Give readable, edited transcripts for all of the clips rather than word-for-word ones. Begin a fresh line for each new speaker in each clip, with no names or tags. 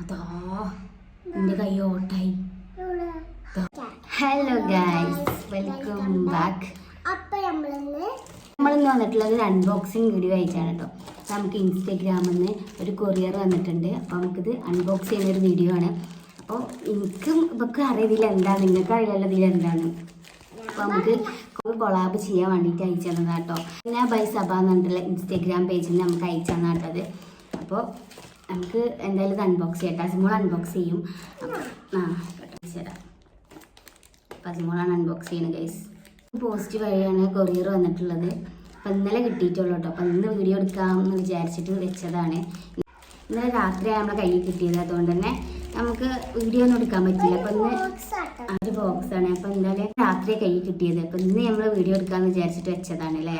അതാ എൻ്റെ കൈ ഓട്ടായി. Hello guys, welcome back. നമ്മളിന്ന് വന്നിട്ടുള്ളത് ഒരു അൺബോക്സിങ് വീഡിയോ അയച്ചാണ് കേട്ടോ. നമുക്ക് ഇൻസ്റ്റാഗ്രാമിൽ നിന്ന് ഒരു കൊറിയർ വന്നിട്ടുണ്ട്. അപ്പോൾ നമുക്കിത് അൺബോക്സ് ചെയ്യുന്നൊരു വീഡിയോ ആണ്. അപ്പോൾ എനിക്കും ഇവർക്ക് അറിയത്തില്ല എന്താണ്, നിങ്ങൾക്ക് അറിയില്ലല്ലോ ഇതിൽ എന്താണ്. അപ്പോൾ നമുക്ക് കൊളാബ് ചെയ്യാൻ വേണ്ടിയിട്ട് അയച്ചു തന്നതാണ് കേട്ടോ. പിന്നെ ബൈ സഭ എന്ന് പറഞ്ഞിട്ടുള്ള ഇൻസ്റ്റാഗ്രാം പേജിൽ നമുക്ക് അയച്ചു തന്നാണ് കേട്ടത്. അപ്പോൾ നമുക്ക് എന്തായാലും ഇത് അൺബോക്സ് ചെയ്യട്ടെ. അസിമോൾ അൺബോക്സ് ചെയ്യും. അപ്പോൾ തരാം. അപ്പോൾ അസിമോളാണ് അൺബോക്സ് ചെയ്യുന്നത് ഗൈസ്. പോസ്റ്റ് വഴിയാണ് കൊറിയർ വന്നിട്ടുള്ളത്. അപ്പോൾ ഇന്നലെ കിട്ടിയിട്ടുള്ളൂ കേട്ടോ. അപ്പോൾ ഇന്ന് വീഡിയോ എടുക്കാമെന്ന് വിചാരിച്ചിട്ട് വെച്ചതാണ്. ഇന്നലെ രാത്രിയാണ് നമ്മുടെ കയ്യിൽ കിട്ടിയത്. അതുകൊണ്ട് തന്നെ നമുക്ക് വീഡിയോ ഒന്നും എടുക്കാൻ പറ്റില്ല. അപ്പോൾ ഇന്ന് ഒരു ബോക്സാണ്. അപ്പോൾ എന്തായാലും രാത്രി കയ്യിൽ കിട്ടിയത്. അപ്പോൾ ഇന്ന് നമ്മൾ വീഡിയോ എടുക്കാമെന്ന് വിചാരിച്ചിട്ട് വെച്ചതാണ് അല്ലേ.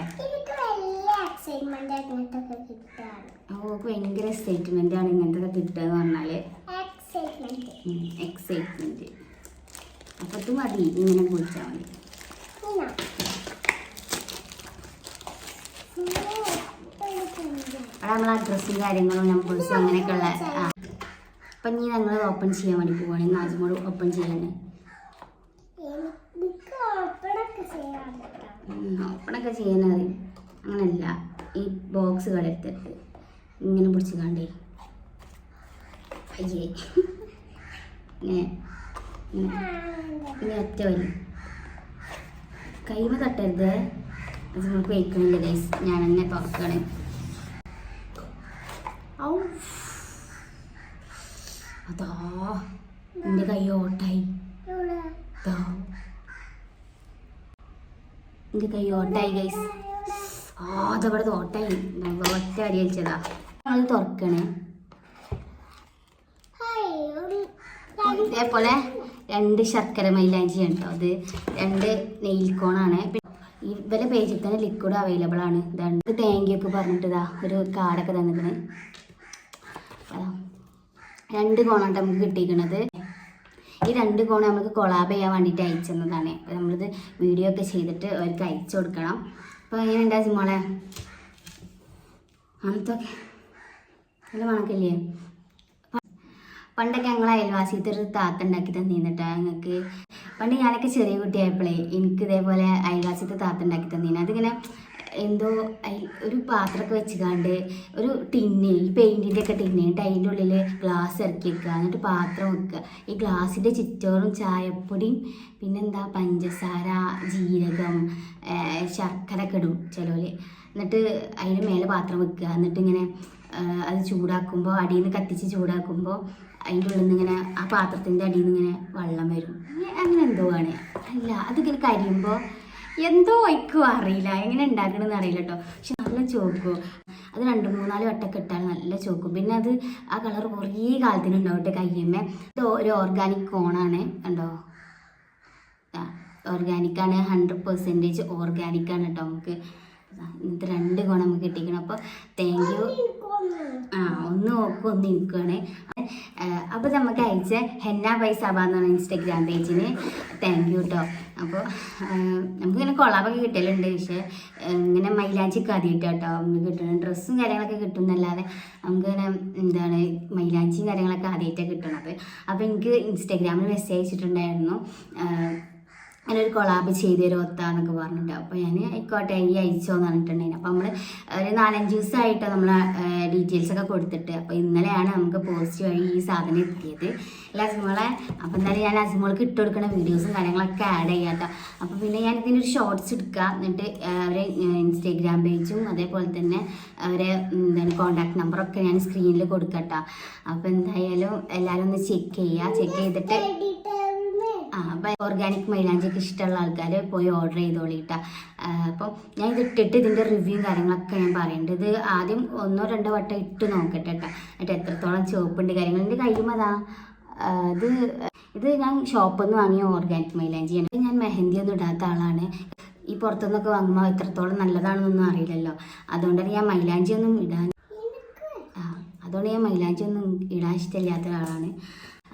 ഓക്ക് ഭയങ്കര എക്സൈറ്റ്മെന്റ് ആണ് ഇങ്ങനത്തെ കിട്ടുക എന്ന് പറഞ്ഞാൽ. എക്സൈറ്റ്മെന്റ്. അപ്പോൾ ഇത് മതി, ഇങ്ങനെ കുറിച്ചാൽ മതി. അവിടെ നമ്മൾ അഡ്രസ്സും കാര്യങ്ങളും നമ്പേഴ്സും അങ്ങനെയൊക്കെയുള്ള. അപ്പം ഇനി ഞങ്ങൾ ഓപ്പൺ ചെയ്യാൻ വേണ്ടി പോവാണ്. നാജിമോട് ഓപ്പൺ ചെയ്യാൻ. ഓപ്പണൊക്കെ ചെയ്യാനത് അങ്ങനല്ല. ഈ ബോക്സ് കടയെടുത്തിട്ട് ഇങ്ങനെ പിടിച്ച് കാണ്ടേ അയ്യേ പിന്നെ ഒറ്റ വരും. കൈമ തട്ടരുത്. അത് നമുക്ക് വയ്ക്കണില്ല ഗൈസ്. ഞാൻ തന്നെ തുറക്കണേ. അതാ എൻ്റെ കൈ ഓട്ടായി. എൻ്റെ കൈ ഓട്ടായി ഗൈസ്. അതവിടെ ഓട്ടായി. ഒറ്റ അരി അയച്ചതാ. അത് തുറക്കണേ. ഇതേപോലെ 2 ശർക്കര മൈലാഞ്ചി കേട്ടോ. അത് 2 നെയിൽ കോണാണ്. ഇവരെ പേജിൽ തന്നെ ലിക്വിഡ് അവൈലബിൾ ആണ്. ഇതാണ് താങ്ക് യു ഒക്കെ പറഞ്ഞിട്ട് ഇതാ ഒരു കാർഡൊക്കെ തന്നിക്കണേ. 2 കോണാണ് നമുക്ക് കിട്ടിയിരിക്കുന്നത്. ഈ 2 കോൺ നമുക്ക് കൊളാബ് ചെയ്യാൻ വേണ്ടിയിട്ട് അയച്ചു തന്നതാണ്. അപ്പോൾ നമ്മളിത് വീഡിയോ ഒക്കെ ചെയ്തിട്ട് അവർക്ക് അയച്ചു കൊടുക്കണം. അപ്പോൾ എങ്ങനെ ഉണ്ടാകും മോളെ? അങ്ങനത്തൊക്കെ നല്ല മണക്കില്ലേ. പണ്ടൊക്കെ ഞങ്ങൾ അയൽവാസിയത്തെ ഒരു താത്ത ഉണ്ടാക്കി തന്നിട്ടാ ഞങ്ങൾക്ക്. പണ്ട് ഞാനൊക്കെ ചെറിയ കുട്ടിയായപ്പോഴേ എനിക്ക് ഇതേപോലെ അയൽവാസിയത്തെ താത്ത ഉണ്ടാക്കി തന്നീന്. അതിങ്ങനെ എന്തോ ഒരു പാത്രമൊക്കെ വെച്ചുകാണ്ട് ഒരു ടിന്ന്, ഈ പെയിൻറ്റിൻ്റെ ഒക്കെ ടിന്ന്, എന്നിട്ട് അതിൻ്റെ ഉള്ളിൽ ഗ്ലാസ് ഇറക്കി വെക്കുക, എന്നിട്ട് പാത്രം വെക്കുക. ഈ ഗ്ലാസിൻ്റെ ചുറ്റോറും ചായപ്പൊടിയും പിന്നെന്താ പഞ്ചസാര, ജീരകം, ശർക്കര ഒക്കെ ഇടും ചിലവർ. എന്നിട്ട് അതിന് മേലെ പാത്രം വെക്കുക. എന്നിട്ടിങ്ങനെ അത് ചൂടാക്കുമ്പോൾ അടിയിൽ നിന്ന് കത്തിച്ച് ചൂടാക്കുമ്പോൾ അതിൻ്റെ ഉള്ളിൽ നിന്ന് ഇങ്ങനെ ആ പാത്രത്തിൻ്റെ അടിയിൽ നിന്ന് ഇങ്ങനെ വെള്ളം വരും. അങ്ങനെ എന്തോ ആണ്. അല്ല, അതിങ്ങനെ കരിയുമ്പോൾ എന്തോ വയ്ക്കും അറിയില്ല, എങ്ങനെ ഉണ്ടാക്കണമെന്ന് അറിയില്ല കേട്ടോ. പക്ഷെ നല്ല ചോക്കും. അത് 2-3-4 വട്ടമൊക്കെ ഇട്ടാൽ നല്ല ചോക്കും. പിന്നെ അത് ആ കളർ കുറേ കാലത്തിനുണ്ടാവട്ടെ കയ്യമ്മേ. ഇത് ഒരു ഓർഗാനിക് കോണാണ് കണ്ടോ. ഓർഗാനിക്കാണ്, 100% ഓർഗാനിക്കാണ് കേട്ടോ. നമുക്ക് ഇന്നത്തെ 2 കോൺ നമുക്ക് കിട്ടിക്കണം. അപ്പോൾ താങ്ക് യു. ഒന്ന് നോക്കും ഒന്ന് നിൽക്കുകയാണ്. അപ്പോൾ നമുക്ക് അയച്ച ഹെന്ന ബൈ സഭ എന്നാണ് ഇൻസ്റ്റാഗ്രാം പേജിന് താങ്ക് യു കേട്ടോ. അപ്പോൾ നമുക്കിങ്ങനെ കൊളാബൊക്കെ കിട്ടലുണ്ട്. പക്ഷേ ഇങ്ങനെ മൈലാഞ്ചിക്ക് ആദ്യമായിട്ടാണ് കേട്ടോ നമുക്ക് കിട്ടുന്നത്. ഡ്രസ്സും കാര്യങ്ങളൊക്കെ കിട്ടുന്നല്ലാതെ നമുക്കിങ്ങനെ എന്താണ് മൈലാഞ്ചിയും കാര്യങ്ങളൊക്കെ ആദ്യമായിട്ടാണ് കിട്ടണത്. അപ്പോൾ എനിക്ക് ഇൻസ്റ്റാഗ്രാമിൽ മെസ്സേജ് അയച്ചിട്ടുണ്ടായിരുന്നു അങ്ങനെ ഒരു കൊളാബ് ചെയ്ത് തരുമോ എന്നൊക്കെ പറഞ്ഞിട്ട്. അപ്പോൾ ഞാൻ ആയിക്കോട്ടെ ഈ അയച്ചോന്ന് പറഞ്ഞിട്ടുണ്ടായിരുന്നു. അപ്പോൾ നമ്മൾ ഒരു 4-5 ദിവസമായിട്ടോ നമ്മൾ ഡീറ്റെയിൽസൊക്കെ കൊടുത്തിട്ട്. അപ്പോൾ ഇന്നലെയാണ് നമുക്ക് പോസ്റ്റ് വഴി ഈ സാധനം എത്തിയത്. അല്ല അസിമോളെ. അപ്പോൾ എന്തായാലും ഞാൻ അസിമോൾക്ക് ഇട്ട് കൊടുക്കുന്ന വീഡിയോസും കാര്യങ്ങളൊക്കെ ആഡ് ചെയ്യാം കേട്ടോ. അപ്പോൾ പിന്നെ ഞാൻ ഇതിനൊരു ഷോർട്സ് എടുക്കുക. എന്നിട്ട് അവരെ ഇൻസ്റ്റാഗ്രാം പേജും അതേപോലെ തന്നെ അവരെ എന്താണ് കോൺടാക്ട് നമ്പറൊക്കെ ഞാൻ സ്ക്രീനിൽ കൊടുക്കട്ടോ. അപ്പോൾ എന്തായാലും എല്ലാവരും ഒന്ന് ചെക്ക് ചെയ്യുക. ചെക്ക് ചെയ്തിട്ട് അപ്പം ഓർഗാനിക് മൈലാഞ്ചിക്ക് ഇഷ്ടമുള്ള ആൾക്കാർ പോയി ഓർഡർ ചെയ്തോളിട്ടാ. അപ്പം ഞാൻ ഇത് ഇട്ടിട്ട് ഇതിൻ്റെ റിവ്യൂ കാര്യങ്ങളൊക്കെ ഞാൻ പറയുന്നുണ്ട്. ഇത് ആദ്യം 1-2 വട്ടം ഇട്ട് നോക്കട്ടെ കേട്ടോ. എന്നിട്ട് എത്രത്തോളം ചുവപ്പുണ്ട് കാര്യങ്ങൾ. എൻ്റെ കയ്യുമതാ ഇത് ഞാൻ ഷോപ്പിൽ നിന്ന് വാങ്ങിയ ഓർഗാനിക് മൈലാഞ്ചിയാണ്. ഞാൻ മെഹന്തി ഒന്നും ഇടാത്ത ആളാണ്. ഈ പുറത്തുനിന്നൊക്കെ വാങ്ങുമ്പോൾ എത്രത്തോളം നല്ലതാണെന്നൊന്നും അറിയില്ലല്ലോ. അതുകൊണ്ടാണ് ഞാൻ മൈലാഞ്ചി ഒന്നും ഇടാൻ ഇഷ്ടമില്ലാത്ത ഒരാളാണ്.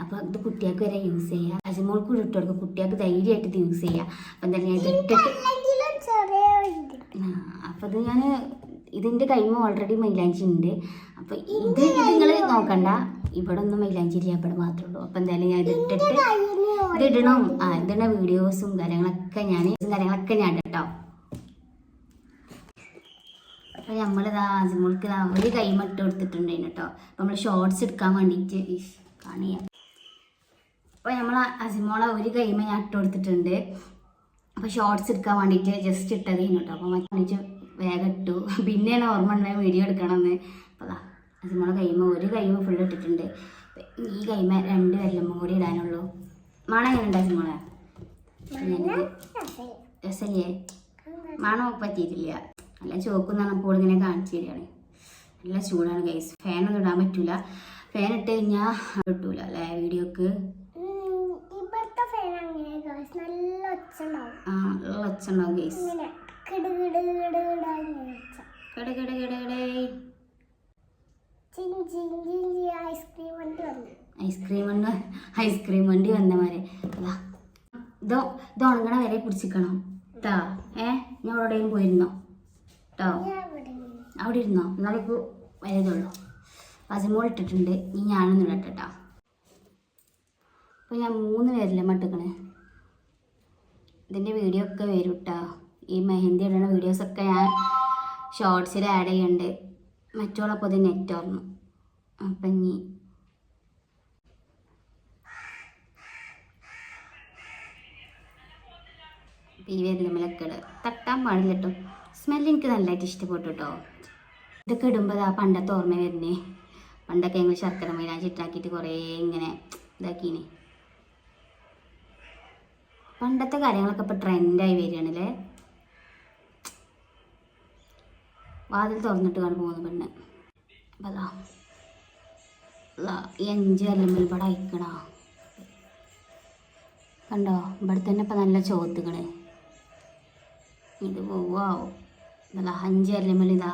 അപ്പോൾ ഇത് കുട്ടികൾക്ക് വരെ യൂസ് ചെയ്യുക. അസിമോൾക്ക് ഇട്ട് കൊടുക്കുക. കുട്ടികൾക്ക് ധൈര്യമായിട്ട് ഇത് യൂസ് ചെയ്യുക. അപ്പം എന്തായാലും ഞാൻ ഇതിട്ടിട്ട് അപ്പോൾ ഇത് ഞാൻ ഇതിൻ്റെ കൈമ ഓൾറെഡി മൈലാഞ്ചി ഉണ്ട്. അപ്പോൾ ഇത് നിങ്ങൾ നോക്കണ്ട, ഇവിടെ ഒന്നും മൈലാഞ്ചി ഇല്ല, ഇവിടെ മാത്രമേ ഉള്ളൂ. അപ്പോൾ എന്തായാലും ഞാൻ ഇതിടണം. ഇതിൻ്റെ വീഡിയോസും കാര്യങ്ങളൊക്കെ ഞാൻ കേട്ടോ. അപ്പോൾ നമ്മളിതാ അസിമോൾക്ക് ഒരു കൈമ ഇട്ട് കൊടുത്തിട്ടുണ്ടായിരുന്നു കേട്ടോ. അപ്പോൾ നമ്മൾ ഷോർട്സ് എടുക്കാൻ വേണ്ടിയിട്ട് കാണിയാം. അപ്പോൾ നമ്മൾ അസിമോളെ ഒരു കൈമ ഞാൻ ഇട്ട് കൊടുത്തിട്ടുണ്ട്. അപ്പോൾ ഷോർട്സ് എടുക്കാൻ വേണ്ടിയിട്ട് ജസ്റ്റ് ഇട്ടതേനു കേട്ടോ. അപ്പോൾ മറ്റു വേഗം ഇട്ടു. പിന്നെയാണ് ഓർമ്മ ഉണ്ടായ വീഡിയോ എടുക്കണമെന്ന്. അപ്പോൾ അതാ അസിമോളെ ഒരു കൈമ ഫുൾ ഇട്ടിട്ടുണ്ട്. ഈ കൈമ 2 വിരലുമ്പും കൂടി ഇടാനുള്ളൂ. മണം എങ്ങനെ ഉണ്ട് അസിമോളെ? രസല്ലേ? മണം പറ്റിയിട്ടില്ല. നല്ല ചോക്കുന്നാണ് അപ്പോൾ ഇങ്ങനെ കാണിച്ചു തരികയാണ്. നല്ല ചൂടാണ് ഗൈസ്. ഫാനൊന്നും ഇടാൻ പറ്റൂല. ഫാൻ ഇട്ട് കഴിഞ്ഞാൽ കിട്ടൂല അല്ലേ വീഡിയോക്ക്. നല്ല ഒച്ച ഉണ്ടാവും ഗൈസ്. ഐസ്ക്രീം വണ്ടി വന്ന മാരെ ഇത് ഉണങ്ങണ വരെ പിടിച്ചിക്കണം കേട്ടോ. ഞാൻ എവിടെയും പോയിരുന്നോ കേട്ടോ? അവിടെ ഇരുന്നോ? എന്നാലേക്ക് വരതുള്ളൂ. അസിമോൾ ഇട്ടിട്ടുണ്ട്. ഇനി ഞാനൊന്നും ഇടട്ടെ കേട്ടോ. അപ്പോൾ ഞാൻ 3 പേരിലെ മട്ടിക്കണേ. ഇതിൻ്റെ വീഡിയോ ഒക്കെ വരും കേട്ടോ. ഈ മെഹന്തി ഇടുന്ന വീഡിയോസൊക്കെ ഞാൻ ഷോർട്സിൽ ആഡ് ചെയ്യുന്നുണ്ട്. മറ്റുള്ളപ്പോൾ ഇത് നെറ്റ് ഓർന്നു. അപ്പം ഇനി ഈ വിരലുമ്മലൊക്കെ തട്ടാൻ പാടില്ല കേട്ടോ. സ്മെല്ല് എനിക്ക് നല്ലതായിട്ട് ഇഷ്ടപ്പെട്ടു കേട്ടോ. ഇതൊക്കെ ഇടുമ്പോൾ ആ പണ്ടത്തെ ഓർമ്മ വരുന്നേ. പണ്ടൊക്കെ ഞങ്ങൾ ശർക്കര മൈലാഞ്ചി ഇട്ടാക്കിയിട്ട് കുറേ ഇങ്ങനെ ഇതാക്കീനെ. പണ്ടത്തെ കാര്യങ്ങളൊക്കെ ഇപ്പോൾ ട്രെൻഡായി വരികയാണല്ലേ. വാതിൽ തുറന്നിട്ട് കാണാൻ പോകുന്ന പെണ്ണ്. അപ്പം അതാ ഈ 5 വിരലുമ്മൽ ഇവിടെ അയക്കണോ കണ്ടോ? ഇവിടെ തന്നെ ഇപ്പം നല്ല ചോത്തുകള്. ഇത് പോവാവും. ഇതാ 5 വിരലുമ്മൽ ഇതാ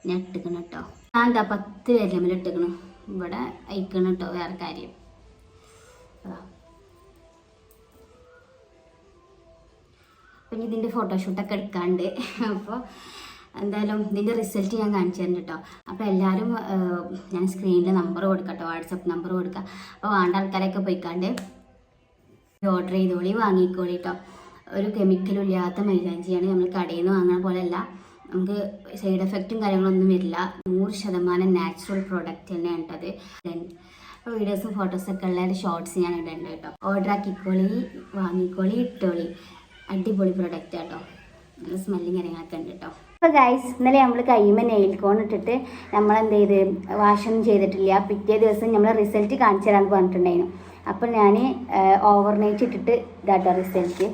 ഞാൻ ഇട്ടിക്കണം കേട്ടോ. ഞാൻ എന്താ 10 വിരലുമ്മൽ ഇട്ടിക്കണം. ഇവിടെ അയക്കണം കേട്ടോ. വേറെ കാര്യം പിന്നെ ഇതിൻ്റെ ഫോട്ടോഷൂട്ടൊക്കെ എടുക്കാണ്ട്. അപ്പോൾ എന്തായാലും ഇതിൻ്റെ റിസൾട്ട് ഞാൻ കാണിച്ചു തരുന്നുണ്ട് കേട്ടോ. അപ്പോൾ എല്ലാവരും ഞാൻ സ്ക്രീനിൽ നമ്പർ കൊടുക്കാം കേട്ടോ, വാട്സപ്പ് നമ്പർ കൊടുക്കാം. അപ്പോൾ വേണ്ട ആൾക്കാരൊക്കെ പോയിക്കാണ്ട് ഓർഡർ ചെയ്തോളി, വാങ്ങിക്കോളി കേട്ടോ. ഒരു കെമിക്കലും ഇല്ലാത്ത മൈലാഞ്ചിയാണ്. നമ്മൾ കടയിൽ നിന്ന് വാങ്ങുന്ന പോലെയല്ല. നമുക്ക് സൈഡ് എഫക്റ്റും കാര്യങ്ങളൊന്നും വരില്ല. 100% നാച്ചുറൽ പ്രോഡക്റ്റ് തന്നെയാണ് കേട്ടത്. അപ്പോൾ വീഡിയോസും ഫോട്ടോസൊക്കെ ഉള്ള ഷോർട്സ് ഞാൻ ഇടുന്നുണ്ട് കേട്ടോ. ഓർഡർ ആക്കിക്കോളി, വാങ്ങിക്കോളി, ഇട്ടോളി. അടിപൊളി പ്രൊഡക്റ്റ് കേട്ടോ. നല്ല സ്മെല്ലും കാര്യങ്ങളൊക്കെ ഉണ്ട് കേട്ടോ. അപ്പോൾ ഗൈസ്, ഇന്നലെ നമ്മൾ കൈമ നെയിൽ കോൺ ഇട്ടിട്ട് നമ്മളെന്ത് ചെയ്ത് വാഷൊന്നും ചെയ്തിട്ടില്ല. പിറ്റേ ദിവസം നമ്മൾ റിസൾട്ട് കാണിച്ചു തരാമെന്ന് പറഞ്ഞിട്ടുണ്ടായിരുന്നു. അപ്പോൾ ഞാൻ ഓവർനൈറ്റ് ഇട്ടിട്ട് ഇതാട്ടോ റിസൾട്ട്.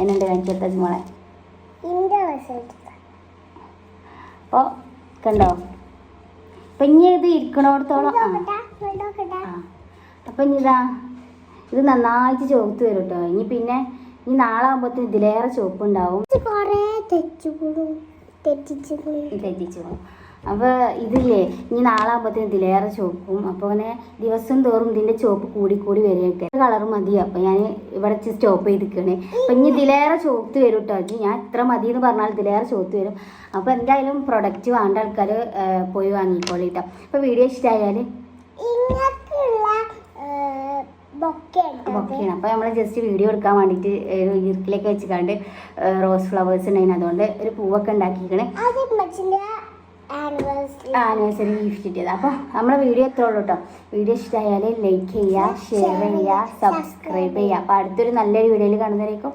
എന്നുണ്ട് കാണിച്ചെടുത്തത് മോളെ റിസൾട്ട്. അപ്പോൾ കണ്ടോ? അപ്പം ഇനി ഇത് ഇരിക്കണോടത്തോളം അപ്പം ഇനി ഇത് നന്നായിട്ട് ചോത്ത് വരും കേട്ടോ. ഇനി പിന്നെ ഈ നാളെ ആകുമ്പോഴത്തേന് ഇതിലേറെ ചുവപ്പുണ്ടാവും. തെറ്റിച്ചു. അപ്പോൾ ഇതില്ലേ ഇനി നാളെ ആകുമ്പോഴത്തേന് ഇതിലേറെ ചുവപ്പും. അപ്പോൾ അങ്ങനെ ദിവസം തോറും ഇതിൻ്റെ ചുവപ്പ് കൂടി വരികയൊക്കെ കളർ മതി. അപ്പോൾ ഞാൻ ഇവിടെ സ്റ്റോപ്പ് ചെയ്തിരിക്കണേ. അപ്പം ഇനി ഇതിലേറെ ചുവത്ത് വരും കേട്ടോ. ഞാൻ ഇത്ര മതി എന്ന് പറഞ്ഞാൽ ഇതിലേറെ ചുവത്ത് വരും. അപ്പോൾ എന്തായാലും പ്രൊഡക്റ്റ് വേണ്ട ആൾക്കാർ പോയി വാങ്ങിക്കോളി കേട്ടോ. അപ്പോൾ വീഡിയോ ഇഷ്ടമായാൽ ബൊക്കെയാണ്. അപ്പോൾ നമ്മൾ ജസ്റ്റ് വീഡിയോ എടുക്കാൻ വേണ്ടിയിട്ട് ഒരു ഇർക്കിലേക്ക് വെച്ചിട്ട് റോസ് ഫ്ലവേഴ്സ് ഉണ്ടായിരുന്നു. അതുകൊണ്ട് ഒരു പൂവൊക്കെ ഉണ്ടാക്കിയിരിക്കണേ. ആനിവേഴ്സറി ഗിഫ്റ്റ് കിട്ടിയത്. അപ്പോൾ നമ്മളെ വീഡിയോ എത്ര ഉള്ളൂ കേട്ടോ. വീഡിയോ ഇഷ്ടമായാൽ ലൈക്ക് ചെയ്യുക, ഷെയർ ചെയ്യുക, സബ്സ്ക്രൈബ് ചെയ്യുക. അപ്പോൾ അടുത്തൊരു നല്ലൊരു വീഡിയോയിൽ കാണുന്നതായിരിക്കും.